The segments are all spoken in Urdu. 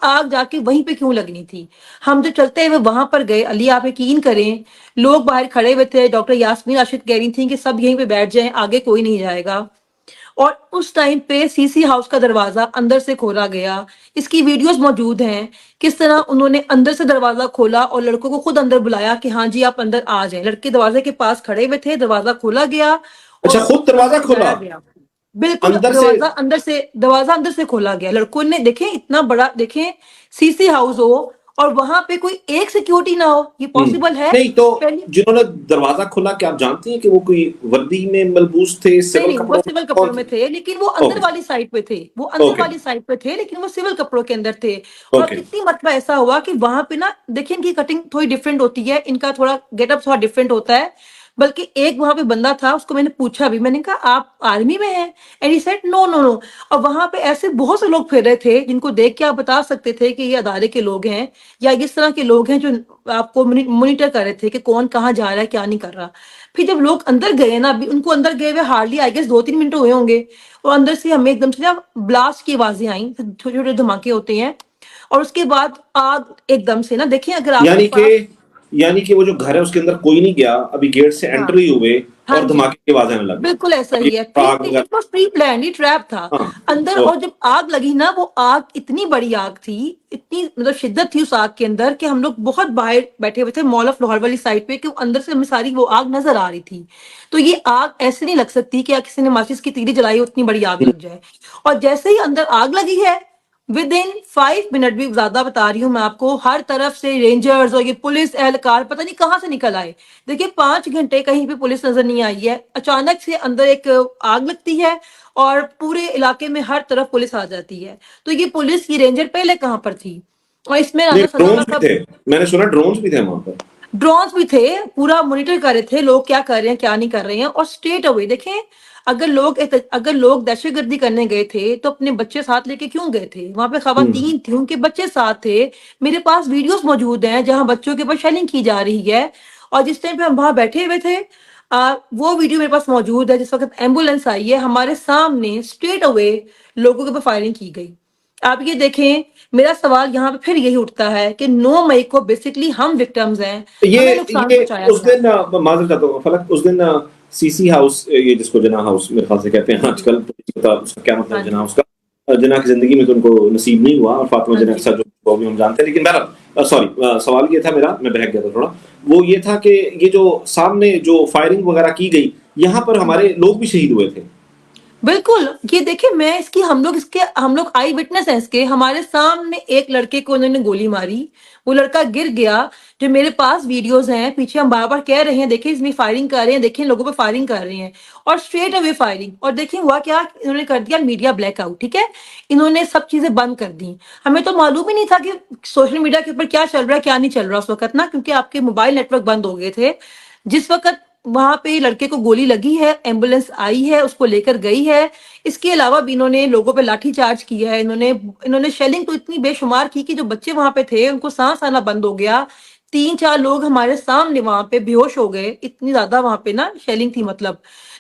آگ جا کے وہیں پہ کیوں لگنی تھی؟ ہم جو چلتے ہوئے وہاں پر گئے، علی آپ یقین کریں، لوگ باہر کھڑے ہوئے تھے، ڈاکٹر یاسمین راشد کہہ رہی تھیں کہ سب یہیں پہ بیٹھ جائیں، آگے کوئی نہیں جائے گا. اور اس ٹائم پہ سی سی ہاؤس کا دروازہ اندر سے کھولا گیا. اس کی ویڈیوز موجود ہیں، کس طرح انہوں نے اندر سے دروازہ کھولا اور لڑکوں کو خود اندر بلایا کہ ہاں جی آپ اندر آ جائیں. لڑکے دروازے کے پاس کھڑے ہوئے تھے، دروازہ کھولا گیا اور اچھا خود لڑکوں دروازہ کو کھولا بلایا گیا. بالکل اندر سے؟ دروازہ اندر سے کھولا گیا. لڑکوں نے دیکھیں اتنا بڑا، دیکھیں سی سی ہاؤس ہو اور وہاں پہ کوئی ایک سیکیورٹی نہ ہو، یہ پاسبل ہے؟ نہیں تو پہلی جنہوں نے دروازہ کھولا، کیا آپ جانتی ہیں کہ وہ کوئی وردی میں ملبوس تھے، نہیں سول نہیں، وہ کپڑوں سول میں، کپڑوں کون میں تھے؟ تھے، لیکن وہ اندر اوکے والی سائڈ پہ تھے، وہ اندر اوکے والی سائڈ پہ تھے، لیکن وہ سول کپڑوں کے اندر تھے. اور اوکے. کتنی مرتبہ ایسا ہوا کہ وہاں پہ نا، دیکھیں ان کی کٹنگ تھوڑی ڈفرینٹ ہوتی ہے، ان کا تھوڑا گیٹ اپ تھوڑا ڈفرینٹ ہوتا ہے. بلکہ ایک وہاں پہ بندہ تھا، اس کو میں نے پوچھا بھی، میں نے کہا آپ آرمی میں ہیں؟ اینڈ ہی سیڈ نو نو نو. اور وہاں پہ ایسے بہت سے لوگ پھر رہے تھے جن کو دیکھ کے آپ بتا سکتے تھے کہ یہ ادارے کے لوگ ہیں یا اس طرح کے لوگ ہیں جو آپ کو مانیٹر کر رہے تھے کہ کون کہاں جا رہا ہے، کیا نہیں کر رہا. پھر جب لوگ اندر گئے نا، ابھی ان کو اندر گئے ہوئے ہارڈلی آئی گیس 2-3 منٹ ہوئے ہوں گے، اور اندر سے ہمیں ایک دم سے نا بلاسٹ کی آوازیں آئیں، چھوٹے چھوٹے دھماکے ہوتے ہیں، اور اس کے بعد آگ ایک دم سے نا، دیکھیں اگر آپ کے یعنی کہ پاس. یعنی کہ وہ جو گھر ہے اس کے اندر کوئی نہیں گیا، ابھی گیٹ سے ہاں انٹر ہی ہوئے ہاں اور جی، دھماکے کی آواز آنے لگ گئی. بالکل ایسا اب ہی ہے. یہ آگ وغیرہ. اٹ واز پری پلانڈ، یہ ٹریپ تھا ہاں اندر. اور اوکے. جب آگ لگی نا، وہ آگ اتنی بڑی آگ تھی، اتنی مطلب شدت تھی اس آگ کے اندر کہ ہم لوگ بہت باہر بیٹھے ہوئے تھے مال آف لاہور والی سائڈ پہ، کہ اندر سے ہمیں ساری وہ آگ نظر آ رہی تھی. تو یہ آگ ایسے نہیں لگ سکتی کہ کسی نے ماچس کی تیلی جلائی ہو، اتنی بڑی آگ لگ جائے. اور جیسے ہی اندر آگ لگی ہے، ود ان 5 منٹ بھی زیادہ بتا رہی ہوں میں آپ کو، ہر طرف سے رینجرز اور یہ پولیس اہلکار پتہ نہیں کہاں سے نکل آئے. دیکھیں 5 گھنٹے کہیں پہ پولیس نظر نہیں آئی ہے. اچانک سے اندر ایک آگ لگتی ہے اور پورے علاقے میں ہر طرف پولیس آ جاتی ہے. تو یہ پولیس، یہ رینجر پہلے کہاں پر تھی؟ اور اس میں نہیں رانا ثناءاللہ ڈرونز بھی صاحب، تھے، میں نے سنا ڈرونز بھی تھے وہاں پر. ڈرونز بھی تھے، پورا مانیٹر کر رہے تھے لوگ کیا کر رہے ہیں کیا نہیں کر رہے ہیں. اور اسٹریٹ اوے دیکھیں، اگر لوگ دہشت گردی کرنے گئے تھے تو اپنے بچے ساتھ لے کے کیوں گئے تھے؟ وہاں پہ خواتین تھیں، ان کے بچے ساتھ تھے. میرے پاس ویڈیوز موجود ہیں جہاں بچوں کے اوپر شیلنگ کی جا رہی ہے. اور جس ٹائم پہ ہم وہاں بیٹھے ہوئے تھے، وہ ویڈیو میرے پاس موجود ہے. جس وقت ایمبولینس آئی ہے، ہمارے سامنے اسٹریٹ اوے لوگوں کے اوپر فائرنگ کی گئی. آپ یہ دیکھیں، میرا سوال یہاں پہ پھر یہی اٹھتا ہے کہ 9 مئی کو بیسکلی ہم وکٹمز ہیں، ہمیں نقصان یہ پہنچایا اس گیا. دن معذرت چاہتا ہوں فلک، اس دن سی سی ہاؤس، یہ جس کو جناح ہاؤس میرے خیال سے کہتے ہیں آج جی، کل، اس کا کیا مطلب ہاں ہے جناح جی، ہاؤس کا؟ جناح کی زندگی میں تو ان کو نصیب نہیں ہوا، اور فاطمہ ہاں جناح کے جی. ساتھ جو بھی ہم جانتے ہیں. لیکن بہرحال سوری، سوال یہ تھا میرا، میں بہک گیا تھا تھوڑا. وہ یہ تھا کہ یہ جو سامنے جو فائرنگ وغیرہ کی گئی، یہاں پر ہمارے لوگ بھی شہید ہوئے تھے. بالکل، یہ دیکھیں میں ہم لوگ آئی وٹنس ہیں اس کے. ہمارے سامنے ایک لڑکے کو انہوں نے گولی ماری، وہ لڑکا گر گیا. جو میرے پاس ویڈیوز ہیں، پیچھے ہم بار بار کہہ رہے ہیں دیکھیں اس میں فائرنگ کر رہے ہیں، دیکھیں لوگوں پہ فائرنگ کر رہے ہیں، اور اسٹریٹ اوے فائرنگ. اور دیکھیں ہوا کیا، انہوں نے کر دیا میڈیا بلیک آؤٹ. ٹھیک ہے، انہوں نے سب چیزیں بند کر دی. ہمیں تو معلوم ہی نہیں تھا کہ سوشل میڈیا کے اوپر کیا چل رہا ہے کیا نہیں چل رہا اس وقت نا، کیونکہ آپ کے موبائل نیٹ ورک بند ہو گئے تھے. جس وقت وہاں پہ لڑکے کو گولی لگی ہے، ایمبولینس آئی ہے، اس کو لے کر گئی ہے. اس کے علاوہ بھی انہوں نے لوگوں پہ لاٹھی چارج کیا ہے. انہوں نے شیلنگ تو اتنی بے شمار کی کہ جو بچے وہاں پہ تھے ان کو سانس آنا بند ہو گیا. 3-4 لوگ ہمارے سامنے وہاں پہ بے ہوش ہو گئے، اتنی زیادہ وہاں پہ نا شیلنگ تھی مطلب.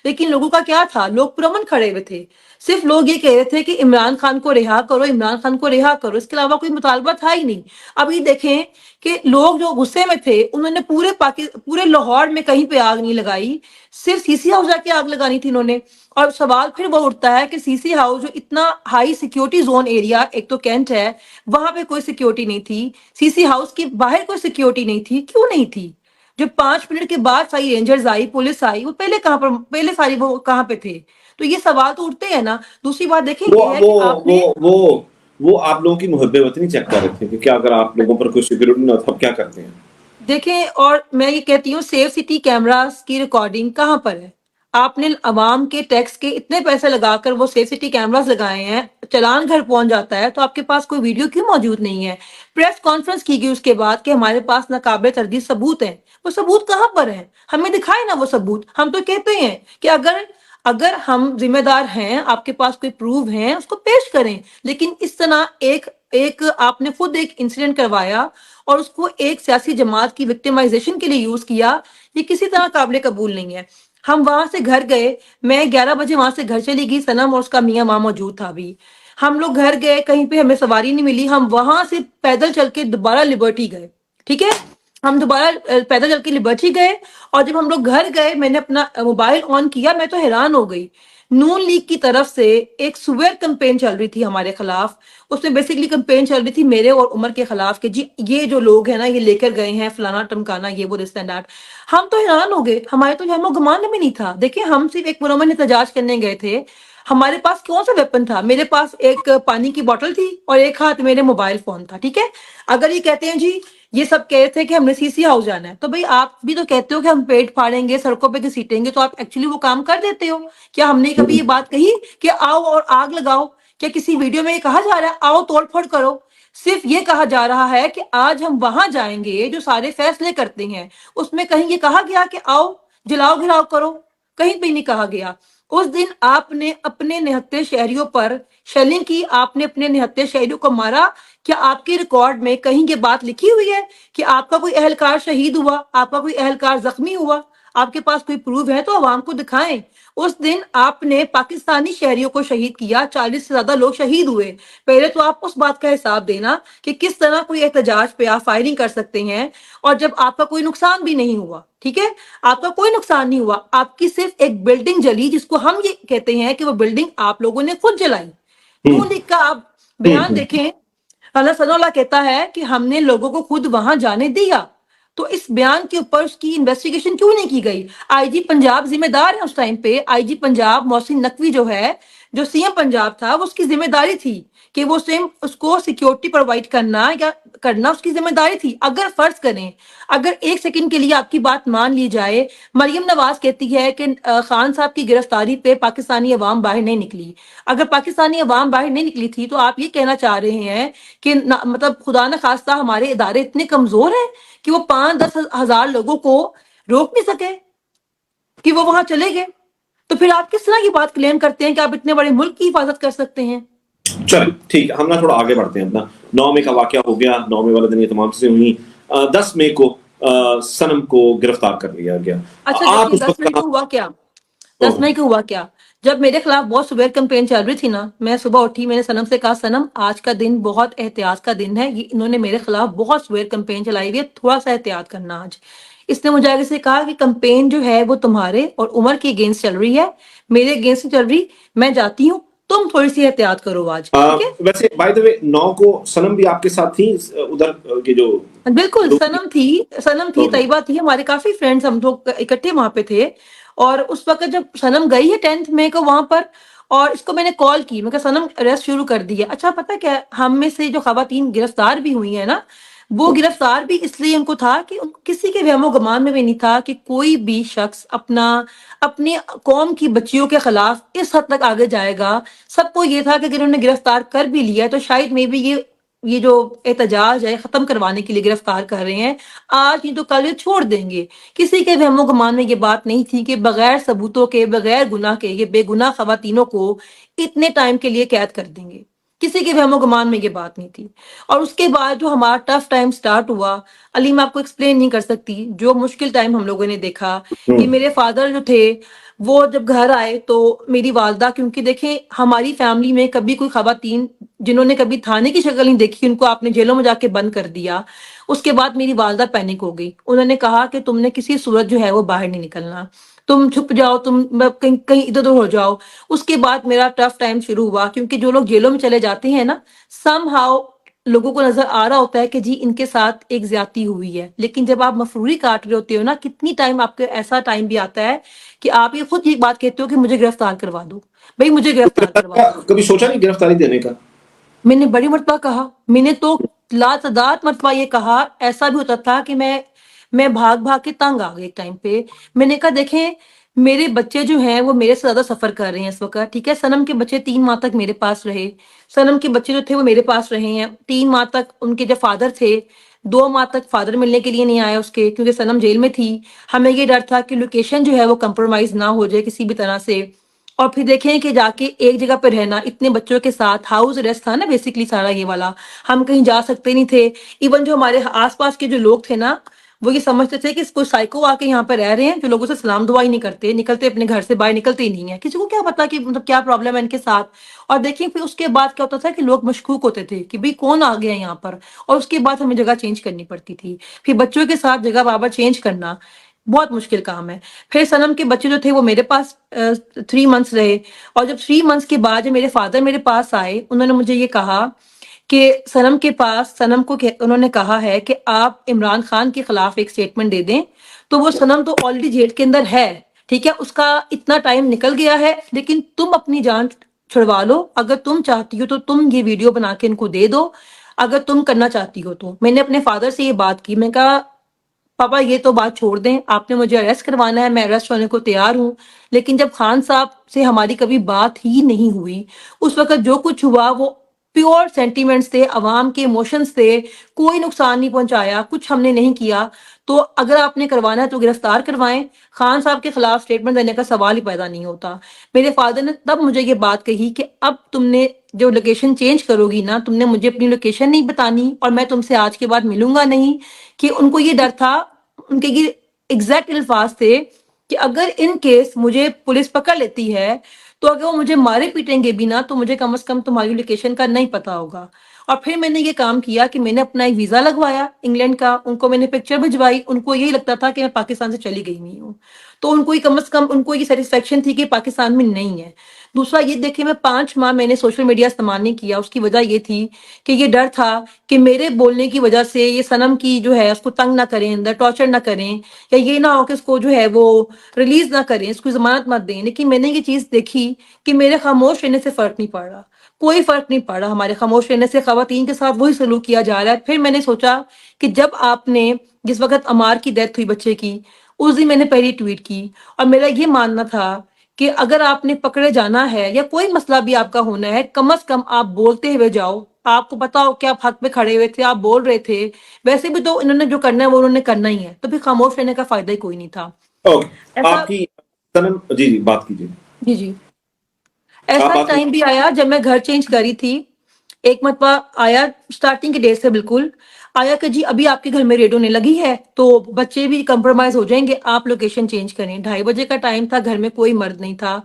لیکن لوگوں کا کیا تھا، لوگ پرامن کھڑے ہوئے تھے. صرف لوگ یہ کہہ رہے تھے کہ عمران خان کو رہا کرو، عمران خان کو رہا کرو. اس کے علاوہ کوئی مطالبہ تھا ہی نہیں. اب یہ دیکھیں کہ لوگ جو غصے میں تھے، انہوں نے پورے لاہور میں کہیں پہ آگ نہیں لگائی، صرف سی سی ہاؤس جا کے آگ لگانی تھی انہوں نے. اور سوال پھر وہ اٹھتا ہے کہ سی سی ہاؤس جو اتنا ہائی سیکیورٹی زون ایریا، ایک تو کینٹ ہے، وہاں پہ کوئی سیکیورٹی نہیں تھی. سی سی ہاؤس کے باہر کوئی سیکیورٹی نہیں تھی. کیوں نہیں تھی؟ جو 5 منٹ کے بعد ساری رینجرز آئی، پولیس آئی، وہ پہلے ساری وہ کہاں پہ تھے؟ تو یہ سوال تو اٹھتے ہیں نا. دوسری بات دیکھیں وہ یہ ہے وہ کہ آپ وہ نے، وہ وہ آپ لوگوں کی محب وطنی چیک کر رہے تھے کہ کیا اگر آپ لوگوں پر کوئی سیکورٹی نہ ہو تو آپ کیا کرتے ہیں. دیکھیں، اور میں یہ کہتی ہوں سیف سٹی کیمراز کی ریکارڈنگ کہاں پر ہے؟ آپ نے عوام کے ٹیکس کے اتنے پیسے لگا کر وہ سیف سٹی کیمراز لگائے ہیں، چلان گھر پہنچ جاتا ہے، تو آپ کے پاس کوئی ویڈیو کیوں موجود نہیں ہے؟ پریس کانفرنس کی گئی اس کے بعد کہ ہمارے پاس ناقابل تردید ثبوت ہیں. وہ ثبوت کہاں پر ہیں؟ ہمیں دکھائے نا وہ ثبوت. ہم تو کہتے ہیں کہ اگر ہم ذمہ دار ہیں، آپ کے پاس کوئی پروف ہیں، اس کو پیش کریں. لیکن اس طرح ایک آپ نے خود ایک انسیڈنٹ کروایا اور اس کو ایک سیاسی جماعت کی وکٹمائزیشن کے لیے یوز کیا، یہ کسی طرح قابل قبول نہیں ہے. ہم وہاں سے گھر گئے، میں 11 بجے وہاں سے گھر چلی گئی، صنم اور اس کا میاں وہاں موجود تھا. بھی ہم لوگ گھر گئے, کہیں پہ ہمیں سواری نہیں ملی, ہم وہاں سے پیدل چل کے دوبارہ لبرٹی گئے. ٹھیک ہے, ہم دوبارہ پیدل چل کے لبرٹی گئے, اور جب ہم لوگ گھر گئے میں نے اپنا موبائل آن کیا, میں تو حیران ہو گئی. نون لیگ کی طرف سے ایک سویئر کمپین چل رہی تھی ہمارے خلاف. اس میں بیسیکلی کمپین چل رہی تھی میرے اور عمر کے خلاف کہ جی یہ جو لوگ ہیں نا یہ لے کر گئے ہیں فلانا ٹمکانا, یہ وہ دس اینڈ دیٹ. ہم تو حیران ہو گئے, ہمارے تو ہم گمان میں نہیں تھا. دیکھیں ہم صرف ایک پرامن احتجاج کرنے گئے تھے, ہمارے پاس کون سا ویپن تھا؟ میرے پاس ایک پانی کی بوتل تھی اور ایک ہاتھ میرے موبائل فون تھا. ٹھیک ہے, اگر یہ کہتے ہیں جی یہ سب کہہ رہے تھے کہ ہم نے سی سی ہاؤس جانا ہے, تو بھئی آپ بھی تو کہتے ہو کہ ہم پیٹ پھاڑیں گے, سڑکوں پہ گھسیٹیں گے, تو آپ ایکچولی وہ کام کر دیتے ہو. کیا ہم نے کبھی یہ بات کہی کہ آؤ اور آگ لگاؤ؟ کیا کسی ویڈیو میں یہ کہا جا رہا ہے آؤ توڑ پھوڑ کرو؟ صرف یہ کہا جا رہا ہے کہ آج ہم وہاں جائیں گے جو سارے فیصلے کرتے ہیں. اس میں کہیں یہ کہا گیا کہ آؤ جلاؤ گھراؤ کرو؟ کہیں پہ نہیں کہا گیا. اس دن آپ نے اپنے نہتے شہریوں پر شیلنگ کی, آپ نے اپنے نہتے شہریوں کو مارا. کیا آپ کے ریکارڈ میں کہیں یہ بات لکھی ہوئی ہے کہ آپ کا کوئی اہلکار شہید ہوا, آپ کا کوئی اہلکار زخمی ہوا؟ آپ کے پاس کوئی پروف ہے تو عوام کو دکھائیں. اس دن آپ نے پاکستانی شہریوں کو شہید کیا, 40 سے زیادہ لوگ شہید ہوئے. پہلے تو آپ اس بات کا حساب دینا کہ کس طرح کوئی احتجاج پہ آپ فائرنگ کر سکتے ہیں, اور جب آپ کا کوئی نقصان بھی نہیں ہوا. ٹھیک ہے, آپ کا کوئی نقصان نہیں ہوا, آپ کی صرف ایک بلڈنگ جلی, جس کو ہم یہ کہتے ہیں کہ وہ بلڈنگ آپ لوگوں نے خود جلائی. نون لیگ کا آپ بیان دیکھیں, اللہ صلی اللہ کہتا ہے کہ ہم نے لوگوں کو خود وہاں جانے دیا. تو اس بیان کے اوپر اس کی انویسٹیگیشن کیوں نہیں کی گئی؟ آئی جی پنجاب ذمہ دار ہے اس ٹائم پہ. آئی جی پنجاب محسن نقوی جو ہے, جو سی ایم پنجاب تھا, وہ اس کی ذمہ داری تھی کہ وہ سیم اس کو سیکیورٹی پرووائڈ کرنا یا کرنا اس کی ذمہ داری تھی. اگر فرض کریں, اگر ایک سیکنڈ کے لیے آپ کی بات مان لی جائے, مریم نواز کہتی ہے کہ خان صاحب کی گرفتاری پہ پاکستانی عوام باہر نہیں نکلی. اگر پاکستانی عوام باہر نہیں نکلی تھی تو آپ یہ کہنا چاہ رہے ہیں کہ مطلب خدا نہ خواستہ ہمارے ادارے اتنے کمزور ہیں کہ وہ 5-10 ہزار لوگوں کو روک نہیں سکے کہ وہ وہاں چلے گئے؟ تو پھر آپ کس طرح کی بات کلیم کرتے ہیں کہ آپ اتنے بڑے ملک کی حفاظت کر سکتے ہیں؟ چل ٹھیک ہے, ہم نا تھوڑا آگے بڑھتے ہیں. اپنا 9 مئی کا واقعہ ہو گیا, 9 مئی والے دن یہ تمام چیزیں ہوئی. 10 مئی کو صنم کو گرفتار کر لیا گیا. اچھا آپ دیکھیے اس 10 وقت مئی کو ہوا کیا. 10 مئی کو ہوا کیا, جب میرے خلاف بہت سویر کمپین چل رہی تھی نا, میں صبح اٹھی, میں نے صنم سے کہا صنم آج کا دن بہت احتیاط کا دن ہے, یہ انہوں نے میرے خلاف بہت سویر کمپین چلائی ہوئی ہے, تھوڑا سا احتیاط کرنا آج. اس نے مجھے آگے سے کہا کہ کمپین جو ہے وہ تمہارے اور عمر کے اگینسٹ چل رہی ہے, میرے اگینسٹ چل رہی, میں جاتی ہوں, تم تھوڑی سی احتیاط کرو آج. ٹھیک ہے, ویسے بائی دا وے 9 کو صنم بھی آپ کے ساتھ تھی ادھر کے جو بالکل لوگ صنم تھی, صنم تھی, اوکے. طیبہ تھی, ہمارے کافی فرینڈز ہم لوگ اکٹھے وہاں پہ تھے. اور اس وقت جب صنم گئی ہے 10 مئی کو وہاں پر, اور اس کو میں نے کال کی, میں کہا صنم ریسٹ شروع کر دی ہے. اچھا پتہ کیا, ہم میں سے جو خواتین گرفتار بھی ہوئی ہیں نا, وہ گرفتار بھی اس لیے ان کو تھا کہ کسی کے وہم و گمان میں بھی نہیں تھا کہ کوئی بھی شخص اپنی قوم کی بچیوں کے خلاف اس حد تک آگے جائے گا. سب کو یہ تھا کہ اگر انہوں نے گرفتار کر بھی لیا تو شاید میں بھی یہ جو احتجاج ہے ختم کروانے کے لیے گرفتار کر رہے ہیں, آج نہیں تو کل یہ چھوڑ دیں گے. کسی کے وہم و گمان میں یہ بات نہیں تھی کہ بغیر ثبوتوں کے, بغیر گناہ کے یہ بے گناہ خواتینوں کو اتنے ٹائم کے لیے قید کر دیں گے. کسی کے وہم و گمان میں یہ بات نہیں تھی. اور اس کے بعد جو ہمارا ٹف ٹائم سٹارٹ ہوا, علی میں آپ کو ایکسپلین نہیں کر سکتی جو مشکل ٹائم ہم لوگوں نے دیکھا. یہ میرے فادر جو تھے وہ جب گھر آئے تو میری والدہ, کیونکہ دیکھیں ہماری فیملی میں کبھی کوئی خواتین جنہوں نے کبھی تھانے کی شکل نہیں دیکھی, ان کو آپ نے جیلوں میں جا کے بند کر دیا. اس کے بعد میری والدہ پینک ہو گئی, انہوں نے کہا کہ تم نے کسی صورت جو ہے وہ باہر نہیں نکلنا, تم چھپ جاؤ, تم کہیں ادھر ادھر ہو جاؤ. اس کے بعد میرا ٹف ٹائم شروع ہوا, کیونکہ جو لوگ جیلوں میں چلے جاتے ہیں نا, سم ہاؤ لوگوں کو نظر آ رہا ہوتا ہے کہ جی ان کے ساتھ ایک زیادتی ہوئی ہے, لیکن جب آپ مفروری کاٹ رہے ہوتے ہو نا, کتنی ٹائم آپ کے ایسا ٹائم بھی آتا ہے کہ آپ یہ خود یہ بات کہتے ہو کہ مجھے گرفتار کروا دو, بھائی مجھے گرفتار کروا دو. کبھی سوچا نہیں گرفتاری دینے کا؟ میں نے بڑی مرتبہ کہا, میں نے تو لاتعداد مرتبہ یہ کہا. ایسا بھی ہوتا تھا کہ میں بھاگ بھاگ کے تنگ آ گئی ایک ٹائم پہ. میں نے کہا دیکھیں میرے بچے جو ہیں وہ میرے سے زیادہ سفر کر رہے ہیں اس وقت. ٹھیک ہے, صنم کے بچے 3 ماہ تک میرے پاس رہے, صنم کے بچے جو تھے وہ میرے پاس رہے ہیں 3 ماہ تک. ان کے جو فادر تھے 2 ماہ تک فادر ملنے کے لیے نہیں آئے اس کے, کیونکہ صنم جیل میں تھی. ہمیں یہ ڈر تھا کہ لوکیشن جو ہے وہ کمپرومائز نہ ہو جائے کسی بھی طرح سے. اور پھر دیکھیں کہ جا کے ایک جگہ پہ رہنا اتنے بچوں کے ساتھ, ہاؤس اریسٹ تھا نا بیسیکلی سارا یہ والا, ہم کہیں جا سکتے نہیں تھے. ایون جو ہمارے آس پاس کے جو لوگ تھے نا, وہ یہ سمجھتے تھے کہ کوئی سائیکو آ کے یہاں پہ رہ رہے ہیں جو لوگوں سے سلام دعا ہی نہیں کرتے، نکلتے اپنے گھر سے باہر نکلتے ہی نہیں ہے، کسی کو کیا پتا کہ مطلب کیا پرابلم ہے ان کے ساتھ. اور دیکھیں پھر اس کے بعد کیا ہوتا تھا کہ لوگ مشکوک ہوتے تھے کہ بھئی کون آ گیا یہاں پر، اور اس کے بعد ہمیں جگہ چینج کرنی پڑتی تھی. پھر بچوں کے ساتھ جگہ بار بار چینج کرنا بہت مشکل کام ہے. پھر صنم کے بچے جو تھے وہ میرے پاس 3 منتھس رہے، اور جب 3 منتھس کے بعد جب میرے فادر میرے پاس آئے، انہوں نے مجھے یہ کہا کہ صنم کے پاس، صنم کو انہوں نے کہا ہے کہ آپ عمران خان کے خلاف ایک سٹیٹمنٹ دے دیں. تو وہ صنم تو آلریڈی جیل کے اندر ہے، ٹھیک ہے، اس کا اتنا ٹائم نکل گیا ہے، لیکن تم اپنی جان چھڑوا لو، اگر تم چاہتی ہو تو تم یہ ویڈیو بنا کے ان کو دے دو، اگر تم کرنا چاہتی ہو تو. میں نے اپنے فادر سے یہ بات کی، میں کہا پاپا یہ تو بات چھوڑ دیں، آپ نے مجھے اریسٹ کروانا ہے، میں اریسٹ ہونے کو تیار ہوں، لیکن جب خان صاحب سے ہماری کبھی بات ہی نہیں ہوئی، اس وقت جو کچھ ہوا وہ پیور سینٹیمنٹس تھے، عوام کے ایموشنز تھے، کوئی نقصان نہیں پہنچایا، کچھ ہم نے نہیں کیا. تو اگر آپ نے کروانا ہے تو گرفتار کروائیں، خان صاحب کے خلاف سٹیٹمنٹ دینے کا سوال ہی پیدا نہیں ہوتا. میرے فادر نے تب مجھے یہ بات کہی کہ اب تم نے جو لوکیشن چینج کرو گی نا، تم نے مجھے اپنی لوکیشن نہیں بتانی، اور میں تم سے آج کے بعد ملوں گا نہیں. کہ ان کو یہ ڈر تھا، ان کے یہ ایگزیکٹ الفاظ تھے کہ اگر ان کیس مجھے پولیس پکڑ لیتی ہے تو اگر وہ مجھے مارے پیٹیں گے بھی نا، تو مجھے کم از کم تمہاری لوکیشن کا نہیں پتا ہوگا. اور پھر میں نے یہ کام کیا کہ میں نے اپنا ایک ویزا لگوایا انگلینڈ کا، ان کو میں نے پکچر بھجوائی، ان کو یہی لگتا تھا کہ میں پاکستان سے چلی گئی ہوئی ہوں. تو ان کو یہ کم از کم ان کو یہ سیٹسفیکشن تھی کہ پاکستان میں نہیں ہے. دوسرا یہ دیکھیں، میں 5 ماہ میں نے سوشل میڈیا استعمال نہیں کیا، اس کی وجہ یہ تھی کہ یہ ڈر تھا کہ میرے بولنے کی وجہ سے یہ صنم کی جو ہے اس کو تنگ نہ کریں، اندر ٹارچر نہ کریں، یا یہ نہ ہو کہ اس کو جو ہے وہ ریلیز نہ کریں، اس کو ضمانت مت دیں. لیکن میں نے یہ چیز دیکھی کہ میرے خاموش رہنے سے فرق نہیں پڑ رہا، کوئی فرق نہیں پڑ رہا، ہمارے خاموش رہنے سے خواتین کے ساتھ وہی سلوک کیا جا رہا ہے. پھر میں نے سوچا کہ جب آپ نے، جس وقت عمار کی ڈیتھ ہوئی بچے کی، اس دن میں نے پہلی ٹویٹ کی، اور میرا یہ ماننا تھا کہ اگر آپ نے پکڑے جانا ہے یا کوئی مسئلہ بھی آپ کا ہونا ہے، کم از کم آپ بولتے ہوئے جاؤ. آپ کو پتا ہو کہ آپ حق پہ کھڑے ہوئے تھے، آپ بول رہے تھے، ویسے بھی تو انہوں نے جو کرنا ہے وہ انہوں نے کرنا ہی ہے، تو پھر خاموش رہنے کا فائدہ ہی کوئی نہیں تھا. اوکے. ایسا، آپ کی سنم جی جی بات کیجیے. جی جی، آپ ایسا بات ٹائم بھی آیا جب میں گھر چینج کری تھی. ایک مرتبہ آیا سٹارٹنگ کے ڈیز سے، بالکل آیا کہ جی ابھی آپ کے گھر میں ریڈ ہونے لگی ہے تو بچے بھی کمپرومائز ہو جائیں گے، آپ لوکیشن چینج کریں. 2:30 بجے کا ٹائم تھا، گھر میں کوئی مرد نہیں تھا.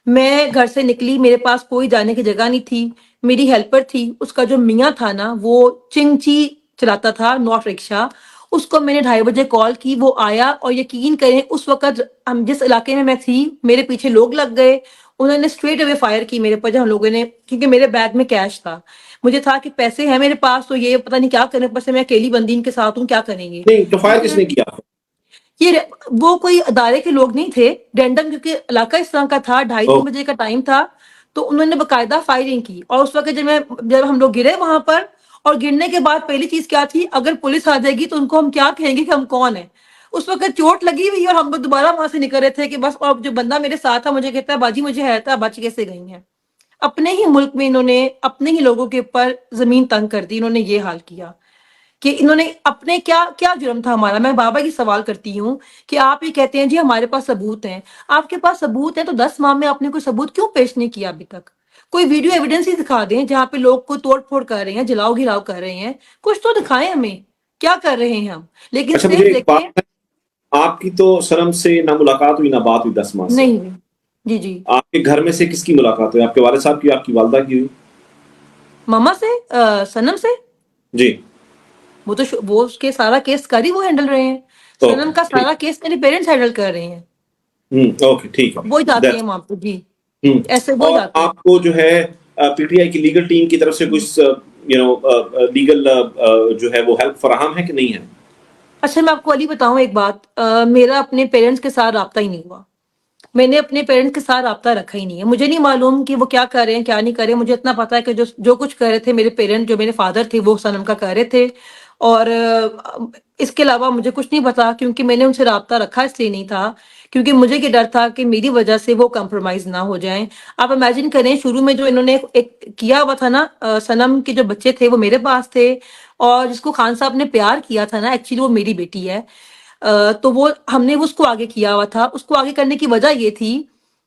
میں گھر سے نکلی، میرے پاس کوئی جانے کی جگہ نہیں تھی. میری ہیلپر تھی، اس کا جو میاں تھا نا وہ چنگچی چلاتا تھا، نوٹ رکشا. اس کو میں نے 2:30 بجے کال کی، وہ آیا، اور یقین کریں اس وقت ہم جس علاقے میں تھی، میرے پیچھے لوگ لگ گئے. انہوں نے اسٹریٹ اوے فائر کی میرے پر جب ہم لوگوں نے، کیونکہ میرے بیگ میں کیش تھا. مجھے تھا کہ پیسے ہیں میرے پاس تو یہ پتہ نہیں کیا کریں، اوپر سے میں اکیلی بندی ان کے ساتھ ہوں، کیا کریں گے. نہیں تو فائر لیکن کس نے کیا؟ یہ وہ کوئی ادارے کے لوگ نہیں تھے، رینڈم، کیونکہ علاقہ اس طرح کا تھا، 2:30 3 بجے کا ٹائم تھا. تو انہوں نے باقاعدہ فائرنگ کی، اور اس وقت جب ہم لوگ گرے وہاں پر، اور گرنے کے بعد پہلی چیز کیا تھی، اگر پولیس آ جائے گی تو ان کو ہم کیا کہیں گے کہ ہم کون ہیں. اس وقت چوٹ لگی ہوئی اور ہم لوگ دوبارہ وہاں سے نکل رہے تھے کہ بس. اور جو بندہ میرے ساتھ تھا مجھے کہتا ہے باجی مجھے حیرت ہے بچ کیسے گئی ہیں. اپنے ہی ملک میں انہوں نے اپنے ہی لوگوں کے اوپر زمین تنگ کر دی، انہوں نے یہ حال کیا کہ انہوں نے اپنے کیا کیا جرم تھا ہمارا. میں بابا کی سوال کرتی ہوں کہ آپ یہ کہتے ہیں جی ہمارے پاس ثبوت ہیں، آپ کے پاس ثبوت ہیں تو 10 ماہ میں آپ نے کوئی ثبوت کیوں پیش نہیں کیا ابھی تک؟ کوئی ویڈیو ایویڈنس ہی دکھا دیں جہاں پہ لوگ کو توڑ پھوڑ کر رہے ہیں، جلاؤ گھلاؤ کر رہے ہیں، کچھ تو دکھائیں ہمیں کیا کر رہے ہیں ہم. لیکن اچھا مجھے صرف ایک بات دیکھیں. ہے، آپ کی تو سنم سے نہ ملاقات ہوئی نہ بات ہوئی 10 ماہ سے. نہیں، جی جی. آپ کے گھر میں سے کس کی ملاقات ہوئی؟ آپ کے والد صاحب کی، آپ کی والدہ کی ہوئی؟ ماما سے، صنم سے. جی. وہ تو وہ اس کے سارا کیس کر ہی وہ ہینڈل رہے ہیں. اوکے صنم کا ٹھیک. سارا کیس میرے پیرنٹس ہینڈل کر رہے ہیں. اوکے ٹھیک ہے. وہ جاتے ہیں That's- وہاں پہ، جی ہم. ایسے وہ اور جاتے ہیں. آپ کو جو ہے پی ٹی آئی کی لیگل ٹیم کی طرف سے کچھ لیگل جو ہے وہ ہیلپ فراہم ہے کہ نہیں ہے؟ اچھا میں آپ کو علی بتاؤں ایک بات، میرا اپنے پیرنٹس کے ساتھ رابطہ ہی نہیں ہوا. میں نے اپنے پیرنٹس کے ساتھ رابطہ رکھا ہی نہیں ہے. مجھے نہیں معلوم کہ وہ کیا کر رہے ہیں کیا نہیں کر رہے. مجھے اتنا پتا ہے کہ جو کچھ کر رہے تھے میرے پیرنٹ، جو میرے فادر تھے وہ صنم کا کر رہے تھے. اور اس کے علاوہ مجھے کچھ نہیں پتا، کیونکہ میں نے ان سے رابطہ رکھا اس لیے نہیں تھا کیونکہ مجھے یہ ڈر تھا کہ میری وجہ سے وہ کمپرومائز نہ ہو جائیں. آپ امیجن کریں شروع میں جو انہوں نے ایک کیا ہوا تھا نا، صنم کے جو بچے تھے وہ میرے پاس تھے، اور جس کو خان صاحب نے پیار کیا تھا نا، ایکچولی وہ میری بیٹی ہے. تو وہ ہم نے اس کو آگے کیا ہوا تھا. اس کو آگے کرنے کی وجہ یہ تھی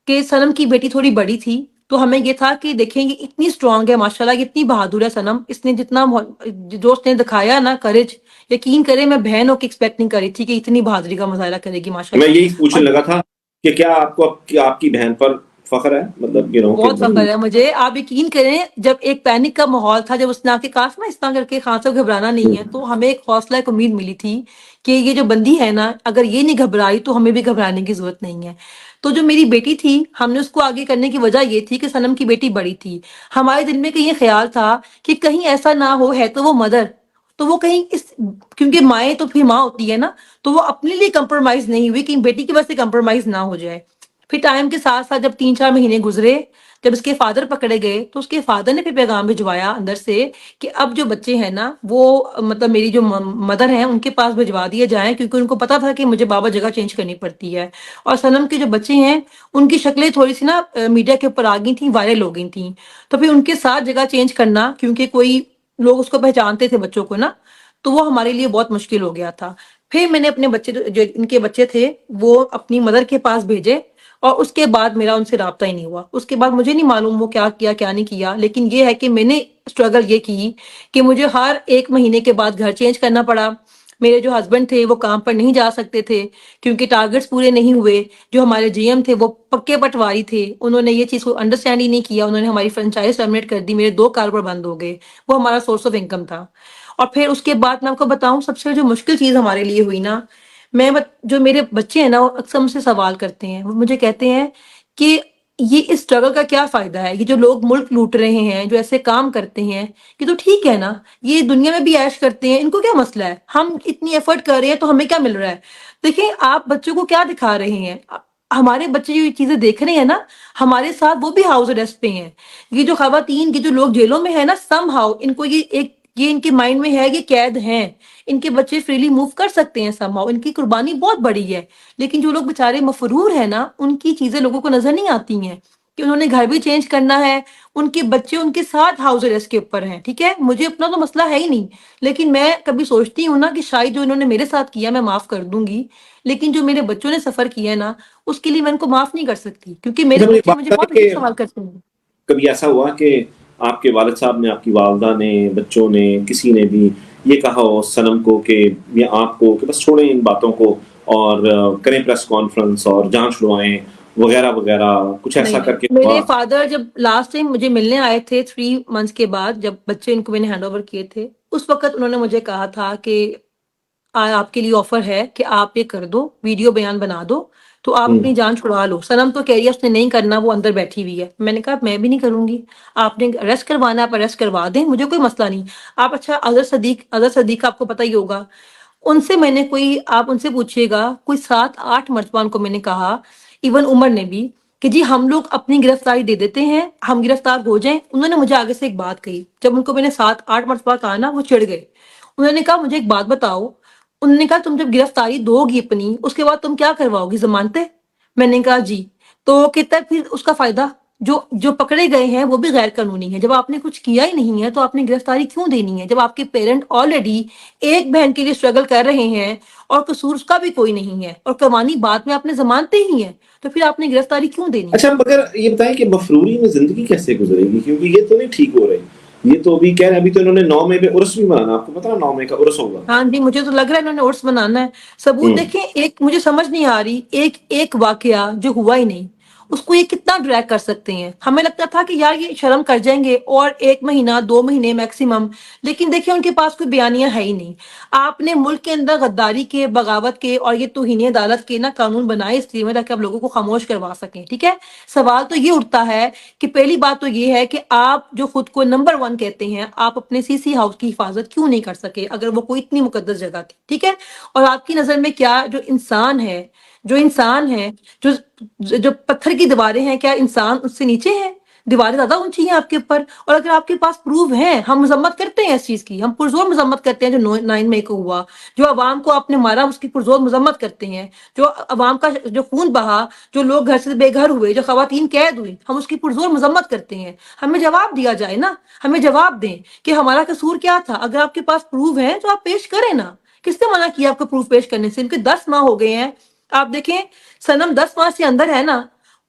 کہ صنم کی بیٹی تھوڑی بڑی تھی، تو ہمیں یہ تھا کہ دیکھیں یہ اتنی اسٹرانگ ہے ماشاءاللہ، یہ اتنی بہادر ہے صنم، اس نے جتنا جو اس نے دکھایا نا کریج، یقین کرے میں بہن ہو کے ایکسپیکٹ نہیں کری تھی کہ اتنی بہادری کا مظاہرہ کرے گی میں ماشاءاللہ. یہی اور پوچھنے لگا تھا کہ کیا آپ کو آپ کی بہن پر فخر ہے، مطلب کہ بہت بھائی. فخر ہے مجھے. آپ یقین کریں جب ایک پینک کا ماحول تھا، جب اس نے آ کے کہا نا اس طرح کر کے خان صاحب گھبرانا نہیں ہے، تو ہمیں ایک حوصلہ ایک امید ملی تھی کہ یہ جو بندی ہے نا اگر یہ نہیں گھبرائی تو ہمیں بھی گھبرانے کی ضرورت نہیں ہے. تو جو میری بیٹی تھی ہم نے اس کو آگے کرنے کی وجہ یہ تھی کہ صنم کی بیٹی بڑی تھی. ہمارے دل میں کہیں یہ خیال تھا کہ کہیں ایسا نہ ہو، ہے تو وہ مدر، تو وہ کہیں اس، کیونکہ مائیں تو پھر ماں ہوتی ہے نا، تو وہ اپنے لیے کمپرومائز نہیں ہوئی کہ بیٹی کی وجہ سے کمپرومائز نہ ہو جائے. پھر ٹائم کے ساتھ ساتھ جب 3-4 مہینے گزرے، جب اس کے فادر پکڑے گئے تو اس کے فادر نے پھر پیغام بھجوایا اندر سے کہ اب جو بچے ہیں نا وہ مطلب میری جو مدر ہیں ان کے پاس بھجوا دیے جائیں، کیونکہ ان کو پتا تھا کہ مجھے بابا جگہ چینج کرنی پڑتی ہے. اور صنم کے جو بچے ہیں ان کی شکلیں تھوڑی سی نا میڈیا کے اوپر آ گئی تھیں، وائرل ہو گئی تھیں، تو پھر ان کے ساتھ جگہ چینج کرنا، کیونکہ کوئی لوگ اس کو پہچانتے تھے بچوں کو نا، تو وہ ہمارے لیے بہت مشکل ہو گیا تھا. پھر میں نے اپنے بچے جو ان کے بچے تھے وہ اپنی مدر کے پاس بھیجے، اور اس کے بعد میرا ان سے رابطہ ہی نہیں ہوا. اس کے بعد مجھے نہیں معلوم وہ کیا کیا کیا نہیں کیا، لیکن یہ ہے کہ میں نے اسٹرگل یہ کی کہ مجھے ہر 1 مہینے کے بعد گھر چینج کرنا پڑا. میرے جو ہسبینڈ تھے وہ کام پر نہیں جا سکتے تھے کیونکہ ٹارگٹس پورے نہیں ہوئے. جو ہمارے جی ایم تھے وہ پکے پٹواری تھے، انہوں نے یہ چیز کو انڈرسٹینڈ ہی نہیں کیا، انہوں نے ہماری فرنچائز ٹرمینیٹ کر دی، میرے 2 کاروبار بند ہو گئے، وہ ہمارا سورس آف انکم تھا. اور پھر اس کے بعد میں آپ کو بتاؤں سب سے جو مشکل چیز ہمارے لیے ہوئی نا، جو میرے بچے ہیں نا وہ اکثر مجھ سے سوال کرتے ہیں، وہ مجھے کہتے ہیں کہ یہ اس اسٹرگل کا کیا فائدہ ہے، یہ جو لوگ ملک لوٹ رہے ہیں، جو ایسے کام کرتے ہیں، یہ تو ٹھیک ہے نا، یہ دنیا میں بھی عیش کرتے ہیں، ان کو کیا مسئلہ ہے، ہم اتنی ایفرٹ کر رہے ہیں تو ہمیں کیا مل رہا ہے. دیکھیں آپ بچوں کو کیا دکھا رہے ہیں، ہمارے بچے جو یہ چیزیں دیکھ رہے ہیں نا ہمارے ساتھ، وہ بھی ہاؤس اریسٹ پہ ہیں. یہ جو خواتین، یہ جو لوگ جیلوں میں ہیں نا، سم ہاؤ ان کو یہ ان کے مائنڈ میں ہے کہ قید ہیں، ان کے بچے فریلی موو کر سکتے ہیں، سم ہاؤ ان کی قربانی بہت بڑی ہے. لیکن جو لوگ بےچارے مفرور ہیں نا ان کی چیزیں لوگوں کو نظر نہیں آتی ہیں کہ انہوں نے گھر بھی چینج کرنا ہے، ان کے بچے ان کے ساتھ ہاؤس اریسٹ کے اوپر ہیں. ٹھیک ہے مجھے اپنا تو مسئلہ ہے ہی نہیں، لیکن میں کبھی سوچتی ہوں نا کہ شاید جو انہوں نے میرے ساتھ کیا میں معاف کر دوں گی، لیکن جو میرے بچوں نے سفر کیا ہے نا اس کے لیے میں ان کو معاف نہیں کر سکتی، کیونکہ میرے اچھا مجھے ایک بچے بات مجھے بتائیں بہت عجیب کہ سوال کرتے ہیں. کبھی ایسا ہوا کہ آپ کے والد صاحب نے، آپ کی والدہ نے، بچوں نے، کسی نے بھی یہ کہا ہو صنم کو کہ یا آپ کو کہ بس چھوڑیں ان باتوں کو اور کریں پریس کانفرنس اور جانچ چھڑوائیں وغیرہ وغیرہ، کچھ ایسا نہیں کر نہیں، کے میرے ہوا؟ فادر جب لاسٹ ٹائم مجھے ملنے آئے تھے 3 منتھس کے بعد، جب بچے ان کو میں نے ہینڈ اوور کیے تھے، اس وقت انہوں نے مجھے کہا تھا کہ آپ کے لیے آفر ہے کہ آپ یہ کر دو، ویڈیو بیان بنا دو تو آپ ہوں، اپنی جان چھڑوا لو. صنم تو کہہ رہی ہے اس نے نہیں کرنا، وہ اندر بیٹھی ہوئی ہے. میں نے کہا میں بھی نہیں کروں گی، آپ نے اریسٹ کروانا آپ اریسٹ کروا دیں، مجھے کوئی مسئلہ نہیں. آپ اچھا اظہر صدیق آپ کو پتہ ہی ہوگا، ان سے میں نے آپ ان سے پوچھیے گا کوئی 7-8 مرتبہ ان کو میں نے کہا، ایون عمر نے بھی، کہ جی ہم لوگ اپنی گرفتاری دے دیتے ہیں، ہم گرفتار ہو جائیں. انہوں نے مجھے آگے سے ایک بات کہی، جب ان کو میں نے 7-8 مرتبہ کہا نا وہ چڑھ گئے. انہوں نے کہا مجھے ایک بات بتاؤ، انہوں نے کہا تم جب گرفتاری دو گی اپنی اس کے بعد تم کیا کرواؤ گی، ضمانتیں؟ میں نے کہا جی. تو کہتا ہے پھر اس کا فائدہ، جو پکڑے گئے ہیں وہ بھی غیر قانونی ہے، جب آپ نے کچھ کیا ہی نہیں ہے تو آپ نے گرفتاری کیوں دینی ہے، جب آپ کے پیرنٹ آلریڈی ایک بہن کے لیے اسٹرگل کر رہے ہیں اور قصور اس کا بھی کوئی نہیں ہے اور قوانی بات میں آپ نے ضمانتیں ہی ہیں، تو پھر آپ نے گرفتاری کیوں دینی ہے. اچھا مگر یہ بتائیں کہ مفروری میں زندگی کیسے گزرے گی، کیونکہ یہ تو نہیں ٹھیک ہو رہی. یہ تو ابھی کہہ رہے ہیں، ابھی تو انہوں نے 9 مئی پہ عرس بھی منانا، آپ کو پتا ہے 9 مئی کا عرس ہوگا. ہاں جی مجھے تو لگ رہا ہے انہوں نے عرس منانا ہے. ثبوت ہوں. دیکھیں، ایک مجھے سمجھ نہیں آ رہی، ایک واقعہ جو ہوا ہی نہیں اس کو یہ کتنا ڈریگ کر سکتے ہیں. ہمیں لگتا تھا کہ یار یہ شرم کر جائیں گے اور 1 مہینہ 2 مہینے میکسیمم، لیکن دیکھیں ان کے پاس کوئی بیانیہ ہے ہی نہیں. آپ نے ملک کے اندر غداری کے، بغاوت کے اور یہ توہین عدالت کے نا قانون بنائے اس لیے میں تاکہ آپ لوگوں کو خاموش کروا سکیں. ٹھیک ہے، سوال تو یہ اٹھتا ہے کہ پہلی بات تو یہ ہے کہ آپ جو خود کو نمبر 1 کہتے ہیں، آپ اپنے سی ہاؤس کی حفاظت کیوں نہیں کر سکے اگر وہ کوئی اتنی مقدس جگہ تھی. ٹھیک ہے، اور آپ کی نظر میں کیا جو انسان ہے جو پتھر کی دیواریں ہیں، کیا انسان اس سے نیچے ہیں؟ دیواریں زیادہ اونچی ہیں آپ کے اوپر. اور اگر آپ کے پاس پروف ہیں، ہم مذمت کرتے ہیں اس چیز کی، ہم پرزور مذمت کرتے ہیں جو 9 مئی کو ہوا، جو عوام کو آپ نے مارا اس کی پرزور مذمت کرتے ہیں، جو عوام کا جو خون بہا، جو لوگ گھر سے بے گھر ہوئے، جو خواتین قید ہوئی، ہم اس کی پرزور مذمت کرتے ہیں. ہمیں جواب دیا جائے نا، ہمیں جواب دیں کہ ہمارا قصور کیا تھا. اگر آپ کے پاس پروف ہے تو آپ پیش کریں نا. کس نے منع کیا آپ کو پروف پیش کرنے سے؟ ان کے 10 ماہ ہو گئے ہیں. آپ دیکھیں صنم 10 ماہ سے اندر ہے نا،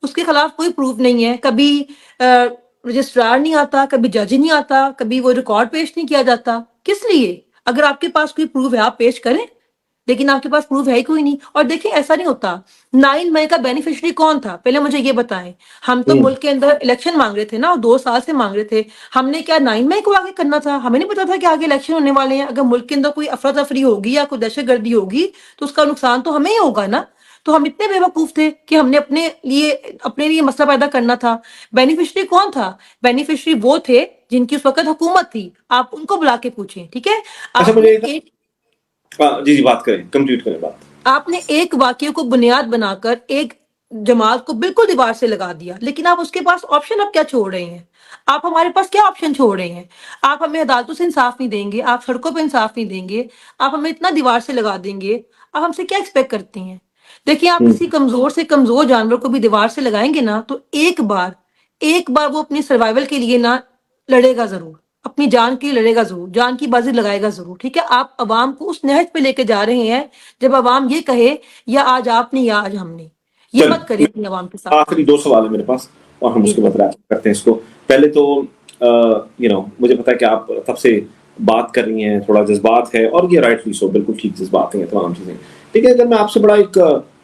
اس کے خلاف کوئی پروف نہیں ہے، کبھی رجسٹرار نہیں آتا، کبھی جج نہیں آتا، کبھی وہ ریکارڈ پیش نہیں کیا جاتا. کس لیے؟ اگر آپ کے پاس کوئی پروف ہے آپ پیش کریں، لیکن آپ کے پاس پروف ہے ہی کوئی نہیں. اور دیکھیں ایسا نہیں ہوتا. 9 مئی کا بینیفیشری کون تھا پہلے مجھے یہ بتائیں. ہم تو ہوں ملک کے اندر الیکشن مانگ رہے تھے نا، اور 2 سال سے مانگ رہے تھے. ہم نے کیا 9 مئی کو آگے کرنا تھا؟ ہمیں نہیں پتا تھا کہ آگے الیکشن ہونے والے ہیں. اگر ملک کے اندر کوئی افراتفری ہوگی یا کوئی دہشت گردی ہوگی تو اس کا نقصان تو ہمیں ہی ہوگا نا. تو ہم اتنے بے وقوف تھے کہ ہم نے اپنے لیے مسئلہ پیدا کرنا تھا. بینیفیشری کون تھا؟ بینیفیشری وہ تھے جن کی اس وقت حکومت تھی. آپ ان کو بلا کے پوچھیں. ٹھیک ہے. اچھا آپ نے مجھے ایک جی بات کریں، کمپلیٹ کریں بات. آپ نے ایک واقعے کو بنیاد بنا کر ایک جماعت کو بالکل دیوار سے لگا دیا، لیکن آپ اس کے پاس آپشن اب کیا چھوڑ رہے ہیں؟ آپ ہمارے پاس کیا آپشن چھوڑ رہے ہیں؟ آپ ہمیں عدالتوں سے انصاف نہیں دیں گے، آپ سڑکوں پہ انصاف نہیں دیں گے، آپ ہمیں اتنا دیوار سے لگا دیں گے. آپ ہم سے کیا ایکسپیکٹ کرتے ہیں؟ دیکھیں، آپ ہوں کسی کمزور سے کمزور جانور کو بھی دیوار سے لگائیں گے نا تو ایک بار وہ اپنی سروائیول کے لیے نا لڑے گا ضرور، اپنی جان کے لیے لڑے گا ضرور، جان کی بازی لگائے گا ضرور. ٹھیک ہے. آپ عوام کو اس نہج پہ لے کے جا رہے ہیں جب عوام یہ کہے یا آج آپ نے یا آج ہم نے. یہ مت کریں چلیں، اپنی عوام کے ساتھ. آخری 2 سوال ہے میرے پاس اور ہم جی اس کے جی. بعد wrap کرتے ہیں اس کو. پہلے تو مجھے پتا ہے کہ آپ تب سے بات کر رہی ہیں، تھوڑا جذبات ہے، اور یہ رائٹلی سو، بالکل ٹھیک جذبات ہیں تمام چیزیں. ٹھیک ہے. اگر میں آپ سے بڑا ایک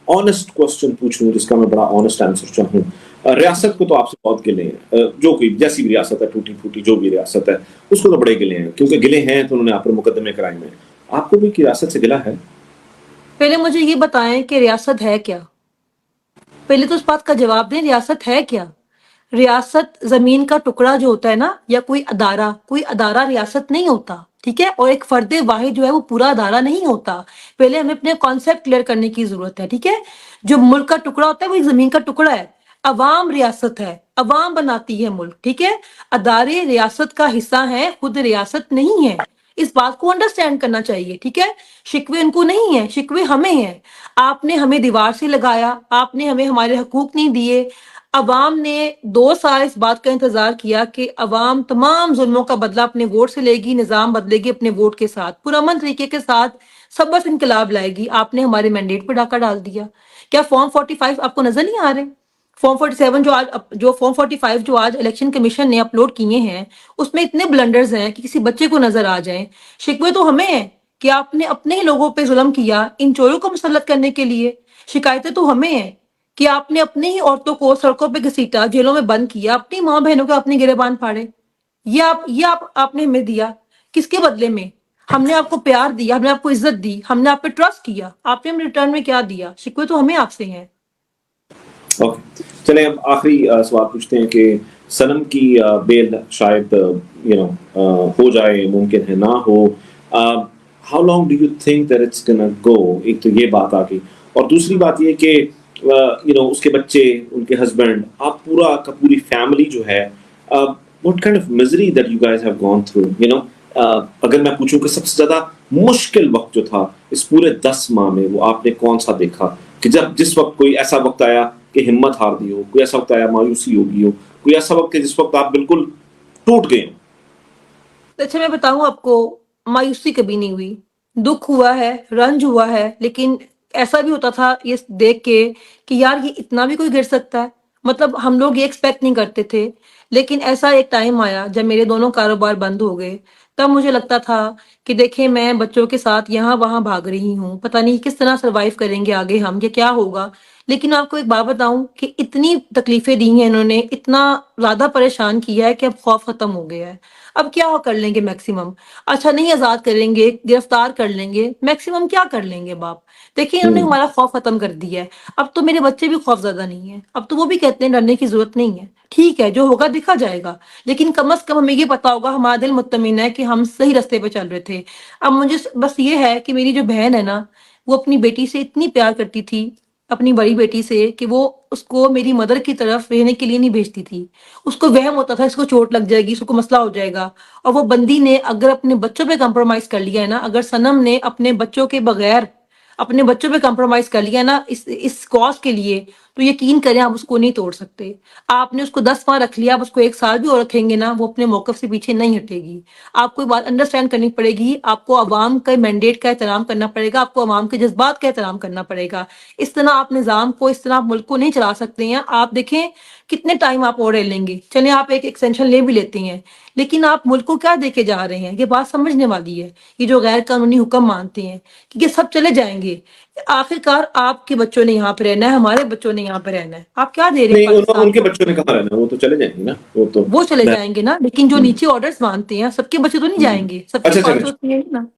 آنےسٹ کوشچن پوچھوں جس کا میں بڑا آنےسٹ آنسر چاہوں، جی ریاست کو تو آپ سے بہت گلے ہیں، جو کوئی جیسی بھی ریاست ہے، ٹوٹی پھوٹی جو بھی ریاست ہے اس کو تو بڑے گلے ہیں، کیونکہ گلے ہیں تو انہوں نے آپ پر مقدمے کرائے ہیں. آپ کو بھی کی ریاست سے گلا ہے؟ پہلے مجھے یہ بتائیں کہ ریاست ہے کیا. پہلے تو اس بات کا جواب دیں، ریاست ہے کیا. ریاست زمین کا ٹکڑا جو ہوتا ہے نا، یا کوئی ادارہ ریاست نہیں ہوتا. ٹھیک ہے. اور ایک فرد واحد جو ہے وہ پورا ادارہ نہیں ہوتا. پہلے ہمیں اپنے کانسیپٹ کلیئر کرنے کی ضرورت ہے. ٹھیک ہے. جو ملک کا ٹکڑا ہوتا ہے وہ ایک زمین کا ٹکڑا ہے. عوام ریاست ہے، عوام بناتی ہے ملک. ٹھیک ہے. ادارے ریاست کا حصہ ہیں، خود ریاست نہیں ہے. اس بات کو انڈرسٹینڈ کرنا چاہیے. ٹھیک ہے. شکوے ان کو نہیں ہیں، شکوے ہمیں ہیں. آپ نے ہمیں دیوار سے لگایا، آپ نے ہمیں ہمارے حقوق نہیں دیے. عوام نے 2 سال اس بات کا انتظار کیا کہ عوام تمام ظلموں کا بدلہ اپنے ووٹ سے لے گی، نظام بدلے گی اپنے ووٹ کے ساتھ، پرامن طریقے کے ساتھ سبز انقلاب لائے گی. آپ نے ہمارے مینڈیٹ پہ ڈاکہ ڈال دیا. کیا فارم 45 آپ کو نظر نہیں آ رہے؟ فارم 47 جو فارم 45 جو آج الیکشن کمیشن نے اپلوڈ کیے ہیں، اس میں اتنے بلنڈرز ہیں کہ کسی بچے کو نظر آ جائیں. شکوے تو ہمیں ہیں کہ آپ نے اپنے ہی لوگوں پہ ظلم کیا ان چوروں کو مسلط کرنے کے لیے. شکایتیں تو ہمیں ہیں کہ آپ نے اپنے ہی عورتوں کو سڑکوں پہ گھسیٹا، جیلوں میں بند کیا، اپنی ماں بہنوں کو اپنے گریبان پھاڑے. یہ آپ نے ہمیں دیا. کس کے بدلے میں؟ ہم نے آپ کو پیار دیا، ہم نے آپ کو عزت دی، ہم نے آپ پہ ٹرسٹ کیا. آپ نے ہمیں ریٹرن میں کیا دیا؟ شکوے تو ہمیں آپ سے ہیں. اوکے. چلیں اب آخری سوال پوچھتے ہیں کہ صنم کی بیل شاید ہو جائے، ممکن ہے نہ ہو. How long do you think that it's gonna go? ایک تو یہ بات آ گئی، اور دوسری بات یہ کہ اس کے بچے، ان کے ہسبینڈ، آپ پورا کا پوری فیملی جو ہے، what kind of misery that you guys have gone through, اگر میں پوچھوں کہ سب سے زیادہ مشکل وقت جو تھا اس پورے 10 ماہ میں، وہ آپ نے کون سا دیکھا؟ کہ جس وقت کوئی ایسا وقت آیا کہ ہمت ہار دی ہو، کوئی ایسا وقت آیا مایوسی ہو گئی ہو، کوئی ایسا وقت کہ جس وقت آپ بالکل ٹوٹ گئے ہوں. اچھا میں بتاؤں آپ کو، مایوسی کبھی نہیں ہوئی. دکھ ہوا ہے، رنج ہوا ہے، لیکن ایسا بھی ہوتا تھا یہ دیکھ کے کہ یار یہ اتنا بھی کوئی گر سکتا ہے. مطلب ہم لوگ یہ ایکسپیکٹ نہیں کرتے تھے. لیکن ایسا ایک ٹائم آیا جب میرے دونوں کاروبار بند ہو گئے، تب مجھے لگتا تھا کہ دیکھیں میں بچوں کے ساتھ یہاں وہاں بھاگ رہی ہوں، پتہ نہیں کس طرح سروائیو کریں گے آگے ہم، یہ کیا ہوگا. لیکن آپ کو ایک بات بتاؤں کہ اتنی تکلیفیں دی ہیں انہوں نے، اتنا زیادہ پریشان کیا ہے کہ اب خوف ختم ہو گیا ہے. اب کیا کر لیں گے میکسیمم؟ اچھا نہیں آزاد کریں گے، گرفتار کر لیں گے، میکسیمم کیا کر لیں گے باپ؟ دیکھیں انہوں نے ہوں. ہمارا خوف ختم کر دیا ہے. اب تو میرے بچے بھی خوف زیادہ نہیں ہیں، اب تو وہ بھی کہتے ہیں ڈرنے کی ضرورت نہیں ہے. ٹھیک ہے، جو ہوگا دکھا جائے گا، لیکن کم از کم ہمیں یہ پتا ہوگا، ہمارا دل مطمئن ہے کہ ہم صحیح راستے پہ چل رہے تھے. اب مجھے بس یہ ہے کہ میری جو بہن ہے نا، وہ اپنی بیٹی سے اتنی پیار کرتی تھی، اپنی بڑی بیٹی سے، کہ وہ اس کو میری مدر کی طرف رہنے کے لیے نہیں بھیجتی تھی. اس کو وہم ہوتا تھا اس کو چوٹ لگ جائے گی، اس کو مسئلہ ہو جائے گا. اور وہ بندی نے اگر اپنے بچوں پہ کمپرومائز کر لیا ہے نا، اگر صنم نے اپنے بچوں کے بغیر اپنے بچوں پہ کمپرومائز کر لیا نا اس کاز کے لیے، تو یقین کریں آپ اس کو نہیں توڑ سکتے. آپ نے اس کو 10 ماہ رکھ لیا، آپ اس کو 1 سال بھی اور رکھیں گے نا، وہ اپنے موقف سے پیچھے نہیں ہٹے گی. آپ کو یہ بات انڈرسٹینڈ کرنی پڑے گی، آپ کو عوام کے مینڈیٹ کا احترام کرنا پڑے گا، آپ کو عوام کے جذبات کا احترام کرنا پڑے گا. اس طرح آپ نظام کو، اس طرح آپ ملک کو نہیں چلا سکتے ہیں. آپ دیکھیں کتنے ٹائم آپ اور لیں گے. چلیں آپ ایک ایکسٹینشن لے بھی لیتے ہیں، لیکن آپ ملک کو کیا دے کے جا رہے ہیں؟ یہ بات سمجھنے والی ہے. یہ جو غیر قانونی حکم مانتے ہیں کہ یہ سب چلے جائیں گے، آخرکار آپ کے بچوں نے یہاں پہ رہنا ہے، ہمارے بچوں نے یہاں پہ رہنا ہے. آپ کیا دے رہے ہیں نہیں، ان پاکستان کے کو؟ بچوں نے کہاں رہنا، وہ تو چلے جائیں گے نا، وہ تو وہ چلے میں جائیں گے نا، لیکن جو نیچے آرڈرز مانتے ہیں سب کے بچے تو نہیں جائیں گے، سب کے اچھا پاس چلیں. تو نہیں ہے نا.